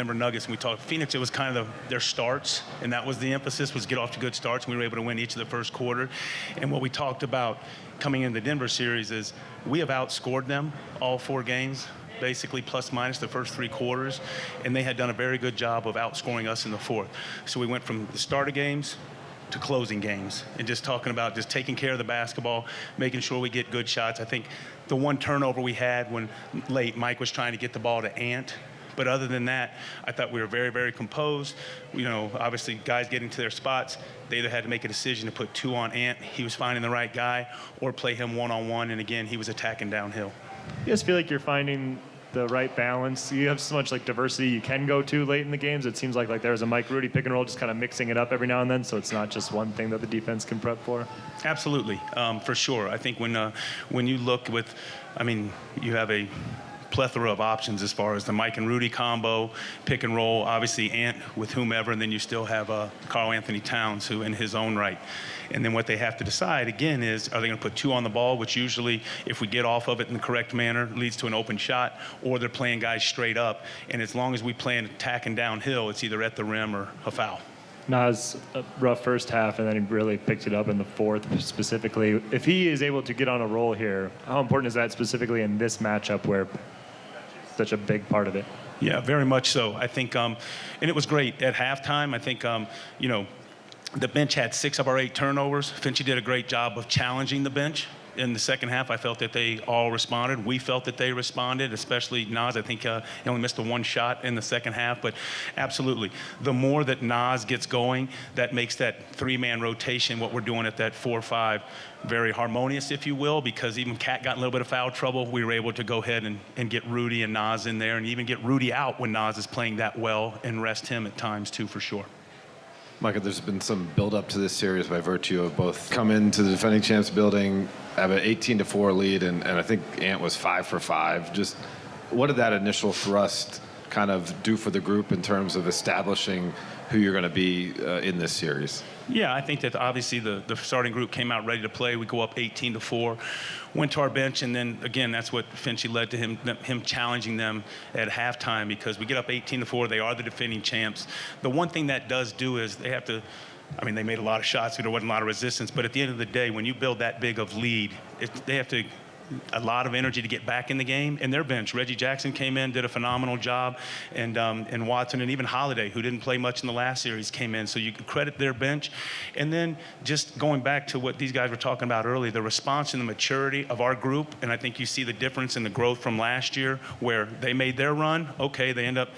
Denver Nuggets, and we talked Phoenix, it was kind of their starts, and that was the emphasis, was get off to good starts, and we were able to win each of the first quarter. And what we talked about coming into the Denver series is we have outscored them all 4 games, basically plus minus the first 3 quarters, and they had done a very good job of outscoring us in the fourth. So we went from the start of games to closing games, and just talking about just taking care of the basketball, making sure we get good shots. I think the one turnover we had when late, Mike was trying to get the ball to Ant. But other than that, I thought we were very, very composed. You know, obviously guys getting to their spots, they either had to make a decision to put 2 on Ant, he was finding the right guy, or play him one-on-one, and again, he was attacking downhill. You guys feel like you're finding the right balance? You have so much like diversity you can go to late in the games. It seems like there's a Mike Rudy pick and roll, just kind of mixing it up every now and then, so it's not just one thing that the defense can prep for. Absolutely, for sure. I think when you look with, I mean, you have a plethora of options as far as the Mike and Rudy combo, pick and roll, obviously Ant with whomever, and then you still have Karl Anthony Towns, who in his own right. And then what they have to decide, again, is are they going to put 2 on the ball, which usually, if we get off of it in the correct manner, leads to an open shot, or they're playing guys straight up. And as long as we play an attacking downhill, it's either at the rim or a foul. Nas, a rough first half, and then he really picked it up in the fourth specifically. If he is able to get on a roll here, how important is that specifically in this matchup where such a big part of it? Yeah, very much so. I think, and it was great at halftime. I think, you know, the bench had 6 of our 8 turnovers. Finchie did a great job of challenging the bench. In the second half, I felt that they all responded. We felt that they responded, especially Nas. I think he only missed the 1 shot in the second half, but absolutely. The more that Nas gets going, that makes that 3-man rotation, what we're doing at that 4-5, very harmonious, if you will, because even Cat got in a little bit of foul trouble. We were able to go ahead and get Rudy and Nas in there, and even get Rudy out when Nas is playing that well, and rest him at times too, for sure. Micah, there's been some build-up to this series by virtue of both come into the defending champs building, have an 18-4 lead, and I think Ant was 5 for 5. Just what did that initial thrust kind of do for the group in terms of establishing who you're going to be in this series? Yeah, I think that obviously the starting group came out ready to play. We go up 18-4, went to our bench, and then again, that's what Finchie led to him challenging them at halftime, because we get up 18-4. They are the defending champs. The one thing that does do is they have to, I mean, they made a lot of shots, so there wasn't a lot of resistance, but at the end of the day, when you build that big of lead, they have to a lot of energy to get back in the game. And their bench, Reggie Jackson came in, did a phenomenal job, and Watson and even Holiday, who didn't play much in the last series, came in. So you can credit their bench. And then just going back to what these guys were talking about earlier, the response and the maturity of our group, and I think you see the difference in the growth from last year, where they made their run. Okay, they end up,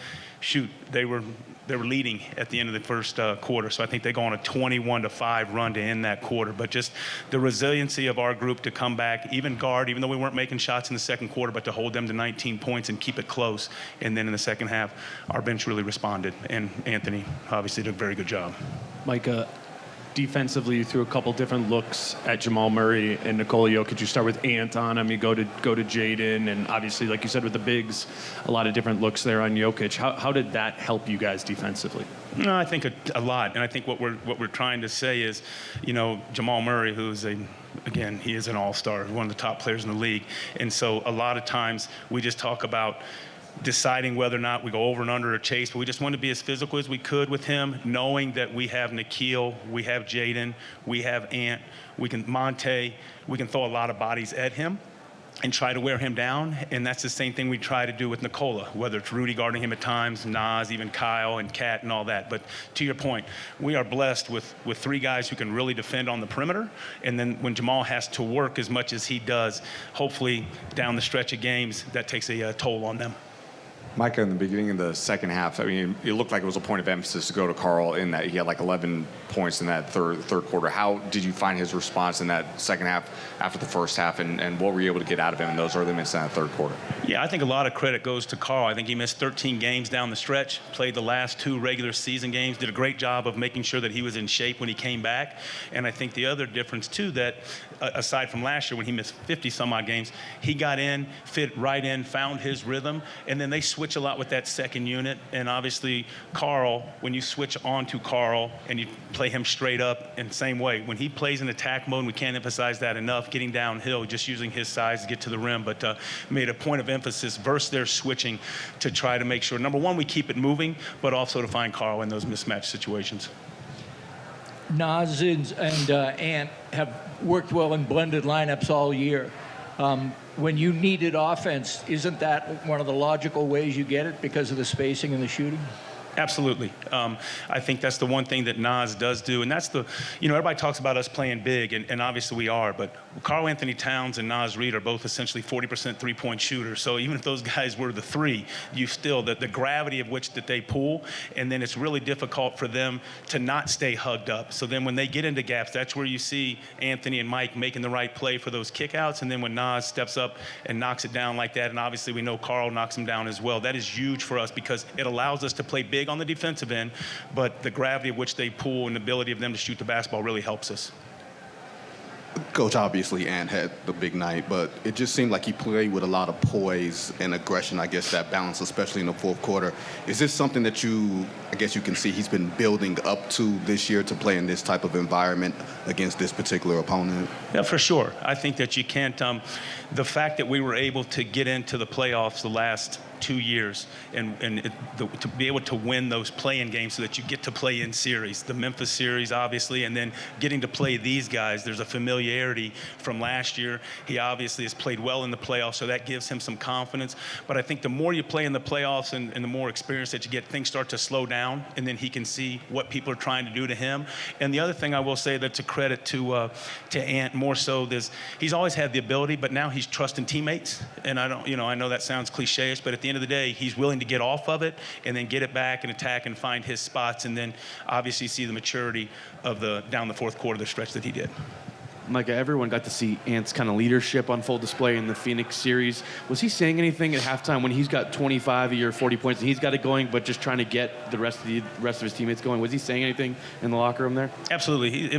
they were leading at the end of the first quarter. So I think they go on a 21-5 run to end that quarter. But just the resiliency of our group to come back, even though we weren't making shots in the second quarter, but to hold them to 19 points and keep it close. And then in the second half, our bench really responded. And Anthony obviously did a very good job. Micah, defensively, you threw a couple different looks at Jamal Murray and Nikola Jokic. You start with Ant on him, you go to Jaden, and obviously, like you said, with the bigs, a lot of different looks there on Jokic. How did that help you guys defensively? No, I think a lot, and I think what we're trying to say is, you know, Jamal Murray, who's again, he is an all-star, one of the top players in the league, and so a lot of times we just talk about deciding whether or not we go over and under or chase, but we just want to be as physical as we could with him, knowing that we have Nikhil, we have Jaden, we have Ant, we can throw a lot of bodies at him and try to wear him down, and that's the same thing we try to do with Nikola, whether it's Rudy guarding him at times, Nas, even Kyle and Kat and all that. But to your point, we are blessed with 3 guys who can really defend on the perimeter, and then when Jamal has to work as much as he does, hopefully down the stretch of games, that takes a toll on them. Micah, in the beginning of the second half, I mean, it looked like it was a point of emphasis to go to Karl in that he had like 11 points in that third quarter. How did you find his response in that second half after the first half, and what were you able to get out of him in those early minutes in that third quarter? Yeah, I think a lot of credit goes to Karl. I think he missed 13 games down the stretch, played the last 2 regular season games, did a great job of making sure that he was in shape when he came back. And I think the other difference, too, that aside from last year when he missed 50-some-odd games, he got in, fit right in, found his rhythm, and then they switched switch a lot with that second unit, and obviously Carl, when you switch on to Carl and you play him straight up, and same way, when he plays in attack mode, and we can't emphasize that enough, getting downhill, just using his size to get to the rim, but made a point of emphasis versus their switching to try to make sure, number one, we keep it moving, but also to find Carl in those mismatch situations. Nas and Ant have worked well in blended lineups all year. When you needed offense, isn't that one of the logical ways you get it because of the spacing and the shooting? Absolutely. I think that's the one thing that Nas does do, and that's everybody talks about us playing big, and obviously we are, but Karl Anthony Towns and Nas Reed are both essentially 40% three-point shooters, so even if those guys were the three, you still, the gravity of which that they pull, and then it's really difficult for them to not stay hugged up. So then when they get into gaps, that's where you see Anthony and Mike making the right play for those kickouts, and then when Nas steps up and knocks it down like that, and obviously we know Karl knocks him down as well, that is huge for us because it allows us to play big on the defensive end, but the gravity of which they pull and the ability of them to shoot the basketball really helps us. Coach, obviously, Ant had the big night, but it just seemed like he played with a lot of poise and aggression, I guess, that balance, especially in the fourth quarter. Is this something that you can see he's been building up to this year to play in this type of environment against this particular opponent? Yeah, for sure. I think that you can't, the fact that we were able to get into the playoffs the last 2 years to be able to win those play-in games so that you get to play in series, the Memphis series, obviously, and then getting to play these guys. There's a familiarity from last year. He obviously has played well in the playoffs, so that gives him some confidence. But I think the more you play in the playoffs and the more experience that you get, things start to slow down, and then he can see what people are trying to do to him. And the other thing I will say that's a credit to Ant more so is he's always had the ability, but now he's trusting teammates. And I know that sounds cliche-ish, but at the end of the day, he's willing to get off of it and then get it back and attack and find his spots, and then obviously see the maturity of down the fourth quarter, the stretch that he did. Micah, everyone got to see Ant's kind of leadership on full display in the Phoenix series. Was he saying anything at halftime when he's got 25 a year, 40 points, and he's got it going, but just trying to get the rest of his teammates going? Was he saying anything in the locker room there? Absolutely.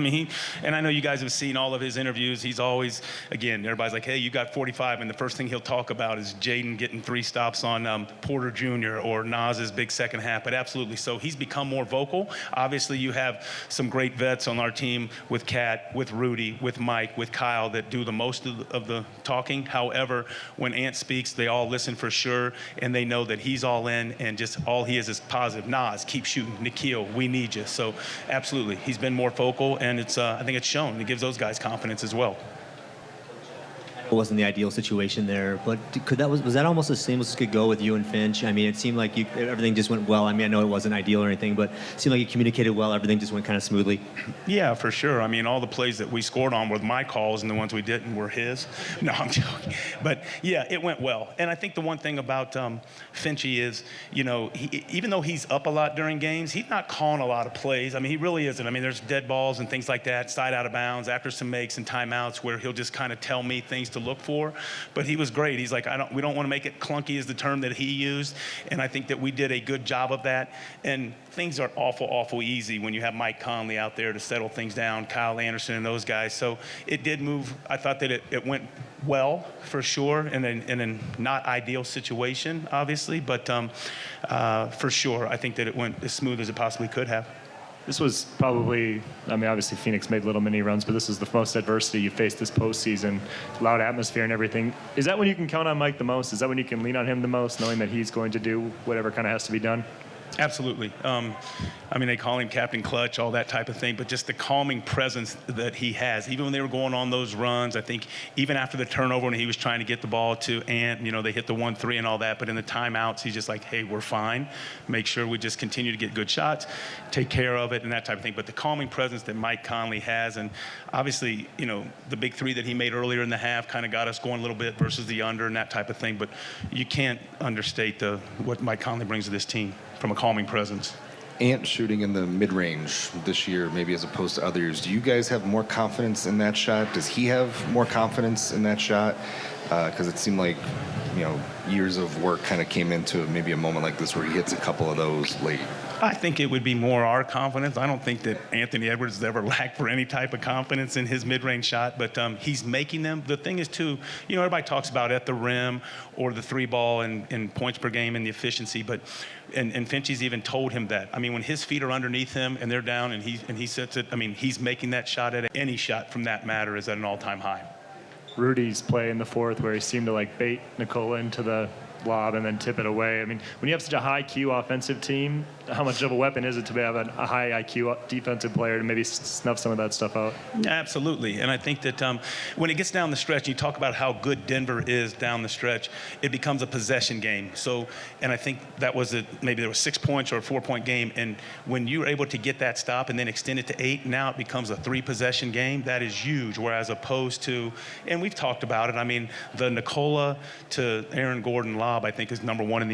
And I know you guys have seen all of his interviews. He's always, again, everybody's like, hey, you got 45, and the first thing he'll talk about is Jaden getting 3 stops on Porter Jr. or Nas's big second half. But absolutely, so he's become more vocal. Obviously, you have some great vets on our team with Kat, with Rudy, with Mike, with Kyle that do the most of the talking. However, when Ant speaks, they all listen for sure, and they know that he's all in, and just all he is positive. Nas, keep shooting. Nikhil, we need you. So absolutely, he's been more vocal, and I think it's shown. It gives those guys confidence as well. It wasn't the ideal situation there, but was that almost as seamless as could go with you and Finch? I mean, it seemed like everything just went well. I mean, I know it wasn't ideal or anything, but it seemed like you communicated well. Everything just went kind of smoothly. Yeah, for sure. I mean, all the plays that we scored on were my calls, and the ones we didn't were his. No, I'm joking. But yeah, it went well. And I think the one thing about Finchy is, even though he's up a lot during games, he's not calling a lot of plays. I mean, he really isn't. I mean, there's dead balls and things like that, side out of bounds, after some makes and timeouts, where he'll just kind of tell me things to look for. But he was great. He's like, we don't want to make it clunky is the term that he used. And I think that we did a good job of that. And things are awful easy when you have Mike Conley out there to settle things down, Kyle Anderson and those guys. So it did move. I thought that it went well for sure in a not ideal situation, obviously. But for sure, I think that it went as smooth as it possibly could have. This was probably, obviously Phoenix made little mini runs, but this is the most adversity you faced this postseason. Loud atmosphere and everything. Is that when you can count on Mike the most? Is that when you can lean on him the most, knowing that he's going to do whatever kind of has to be done? Absolutely. They call him Captain Clutch, all that type of thing, but just the calming presence that he has. Even when they were going on those runs, I think even after the turnover when he was trying to get the ball to Ant, they hit the 1-3 and all that, but in the timeouts, he's just like, hey, we're fine. Make sure we just continue to get good shots, take care of it, and that type of thing. But the calming presence that Mike Conley has, and obviously, the big 3 that he made earlier in the half kind of got us going a little bit versus the under and that type of thing, but you can't understate what Mike Conley brings to this team from a calming presence. Ant shooting in the mid-range this year, maybe as opposed to others. Do you guys have more confidence in that shot? Does he have more confidence in that shot? Because it seemed like, years of work kind of came into maybe a moment like this where he hits a couple of those late. I think it would be more our confidence. I don't think that Anthony Edwards has ever lacked for any type of confidence in his mid-range shot, but he's making them. The thing is, too, everybody talks about at the rim or the three ball and points per game and the efficiency, but and Finchie's even told him that. I mean, when his feet are underneath him and they're down and he sets it, I mean, he's making that shot at any shot from that matter is at an all-time high. Rudy's play in the fourth where he seemed to like bait Nikola into the lob and then tip it away. I mean, when you have such a high IQ offensive team, how much of a weapon is it to have a high IQ defensive player to maybe snuff some of that stuff out? Absolutely. And I think that when it gets down the stretch, you talk about how good Denver is down the stretch, it becomes a possession game. So, and I think that was maybe there was 6 points or a 4-point game. And when you're able to get that stop and then extend it to 8, now it becomes a 3-possession game. That is huge. Whereas opposed to, and we've talked about it, I mean, the Nikola to Aaron Gordon lob, I think, is number one in the